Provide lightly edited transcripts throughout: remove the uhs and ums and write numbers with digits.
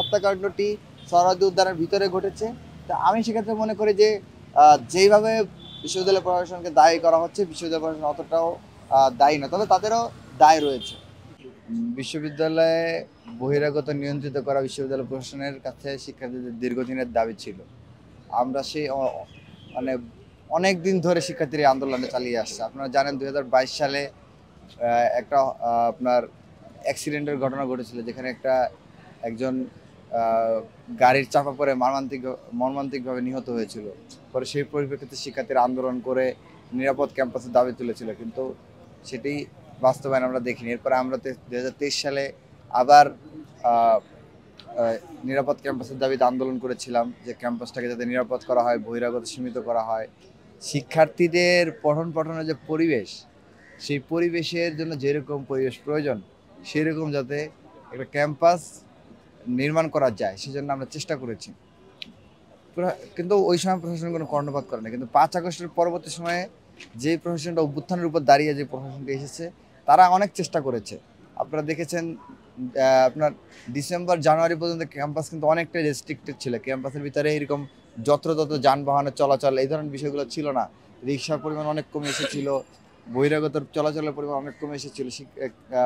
হত্যাকাণ্ডটি সোহরাওয়ার্দী উদ্যানের ভিতরে ঘটেছে। তা আমি সেক্ষেত্রে মনে করি যে যেইভাবে বিশ্ববিদ্যালয় প্রশাসনকে দায়ী করা হচ্ছে, বিশ্ববিদ্যালয় প্রশাসন অতটাও দায়ী না, তবে তাদেরও দায় রয়েছে। বিশ্ববিদ্যালয়ে বহিরাগত নিয়ন্ত্রিত করা বিশ্ববিদ্যালয় প্রশাসনের কাছে শিক্ষার্থীদের দীর্ঘদিনের দাবি ছিল। আমরা সেই মানে অনেক দিন ধরে শিক্ষার্থীরা আন্দোলনে চালিয়ে আসছে। আপনারা জানেন 2022 সালে একটা আপনার অ্যাক্সিডেন্টের ঘটনা ঘটেছিল, যেখানে একজন গাড়ির চাপা পড়ে মর্মান্তিকভাবে নিহত হয়েছিল। পরে সেই পরিপ্রেক্ষিতে শিক্ষার্থীরা আন্দোলন করে নিরাপদ ক্যাম্পাসের দাবি তুলেছিল, কিন্তু সেটি বাস্তবায়ন আমরা দেখিনি। এরপরে আমরা 2023 সালে আবার নিরাপদ ক্যাম্পাসের দাবিতে আন্দোলন করেছিলাম, যে ক্যাম্পাসটাকে যাতে নিরাপদ করা হয়, বহিরাগত সীমিত করা হয়। শিক্ষার্থীদের পঠন পাঠনের যে পরিবেশ, সেই পরিবেশের জন্য যেরকম পরিবেশ প্রয়োজন সেরকম যাতে একটা ক্যাম্পাস নির্মাণ করা যায়, সেজন্য আমরা চেষ্টা করেছি। কিন্তু ওই সময় প্রশাসন কোনো কর্ণপাত করে না। কিন্তু 5 আগস্টের পরবর্তী সময়ে যে প্রশাসনটা অভ্যুত্থানের উপর দাঁড়িয়ে যে প্রশাসনটা এসেছে, তারা অনেক চেষ্টা করেছে। আপনারা দেখেছেন আপনার ডিসেম্বর জানুয়ারি পর্যন্ত ক্যাম্পাস কিন্তু অনেকটাই রেস্ট্রিক্টেড ছিল। ক্যাম্পাসের ভিতরে এরকম যত্রতত্র যানবাহনের চলাচল, এই ধরনের বিষয়গুলো ছিল না। রিক্সার পরিমাণ অনেক কমে এসেছিল, বহিরাগত চলাচলের পরিমাণ অনেক কমে এসেছিল।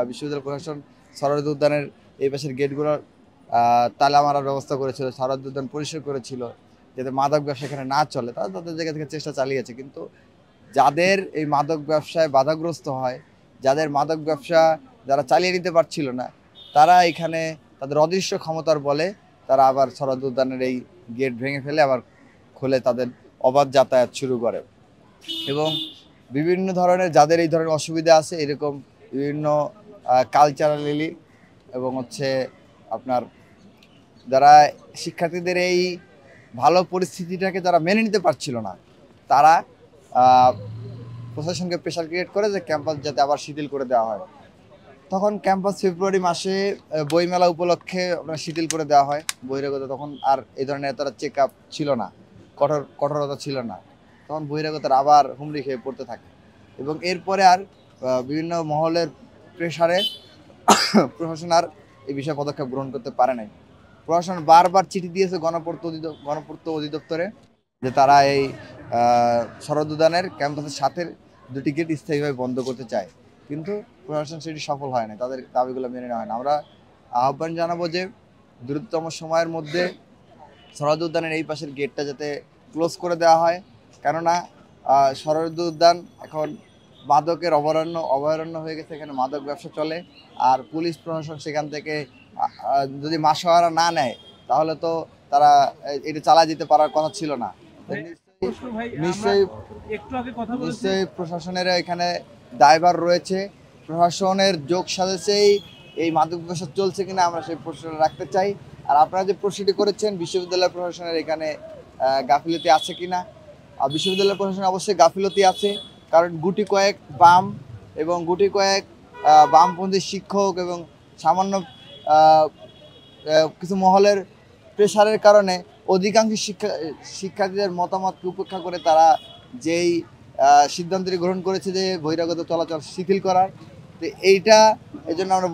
বিশ্ববিদ্যালয় প্রশাসন সোহরাওয়ার্দী উদ্যানের এই পাশের গেটগুলোর তালা মারার ব্যবস্থা করেছিল, সোহরাওয়ার্দী উদ্যান পরিষ্কার করেছিল যাতে মাদক ব্যবসা এখানে না চলে। তারা তাদের জায়গা থেকে চেষ্টা চালিয়েছে। কিন্তু যাদের এই মাদক ব্যবসায় বাধাগ্রস্ত হয়, যাদের মাদক ব্যবসা যারা চালিয়ে নিতে পারছিল না, তারা এখানে তাদের অদৃশ্য ক্ষমতার বলে তারা আবার সোহরাওয়ার্দী উদ্যানের এই গেট ভেঙে ফেলে আবার খুলে তাদের অবাধ যাতায়াত শুরু করে। এবং বিভিন্ন ধরনের যাদের এই ধরনের অসুবিধা আছে, এরকম বিভিন্ন কালচারালি এবং আপনার যারা শিক্ষার্থীদের এই ভালো পরিস্থিতিটাকে যারা মেনে নিতে পারছিল না, তারা প্রশাসনকে প্রেশার ক্রিয়েট করে যে ক্যাম্পাস যাতে আবার শিথিল করে দেওয়া হয়। তখন ক্যাম্পাস ফেব্রুয়ারি মাসে বইমেলা উপলক্ষে আপনার শিথিল করে দেওয়া হয়। বহিরাগত তখন আর এই ধরনের এতটা চেক আপ ছিল না, কঠোরতা ছিল না। তখন বহিরাগতরা আবার হুমড়ি খেয়ে পড়তে থাকে। এবং এরপরে আর বিভিন্ন মহলের প্রেশারে প্রশাসন আর এই বিষয়ে পদক্ষেপ গ্রহণ করতে পারে নাই। প্রশাসন বারবার চিঠি দিয়েছে গণপূর্ত অধিদপ্তরে যে তারা এই সোহরাওয়ার্দী উদ্যানের ক্যাম্পাসের সাথে 2টি গেট স্থায়ীভাবে বন্ধ করতে চায়, কিন্তু প্রশাসন সেটি সফল হয় না, তাদের দাবিগুলো মেনে নেওয়া হয় না। আমরা আহ্বান জানাবো যে দ্রুততম সময়ের মধ্যে সোহরাওয়ার্দী উদ্যানের এই পাশের গেটটা যাতে ক্লোজ করে দেওয়া হয়, কেননা সোহরাওয়ার্দী উদ্যান এখন মাদকের অভয়ারণ্য হয়ে গেছে। এখানে মাদক ব্যবসা চলে, আর পুলিশ প্রশাসন সেখান থেকে যদি মাসোহারা না নেয় তাহলে তো তারা এটা চালিয়ে যেতে পারার কথা ছিল না। নিশ্চয়ই প্রশাসনের এখানে দায়ভার রয়েছে। প্রশাসনের যোগ সাজেছেই এই মাদক ব্যবসা চলছে কিনা আমরা সেই প্রশ্ন রাখতে চাই। আর আপনারা যে প্রশ্নটি করেছেন বিশ্ববিদ্যালয় প্রশাসনের এখানে গাফিলতি আছে কিনা, বিশ্ববিদ্যালয় প্রশাসনের অবশ্যই গাফিলতি আছে, কারণ গুটি কয়েক বাম এবং গুটি কয়েক বামপন্থী শিক্ষক এবং সামান্য কিছু মহলের প্রেশারের কারণে অধিকাংশ শিক্ষার্থীদের মতামতকে উপেক্ষা করে তারা যেই সিদ্ধান্তটি গ্রহণ করেছে যে বহিরাগত চলাচল শিথিল করার, তো এইটা এই জন্য আমরা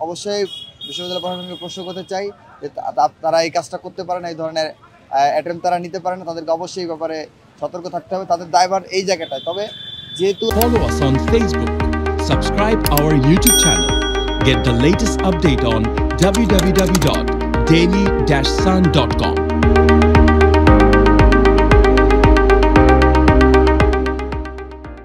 অবশ্যই বিশ্ববিদ্যালয় প্রশাসনকে প্রশ্ন করতে চাই যে তারা এই কাজটা করতে পারে না, এই ধরনের অ্যাটেম্প তারা নিতে পারে না। তাদেরকে অবশ্যই এই ব্যাপারে সতর্ক থাকতে হবে, তাদের দায়ভার এই জায়গাটায়। তবে যেহেতু follow us on Facebook, subscribe our YouTube channel, get the latest update on www.daily-sun.com.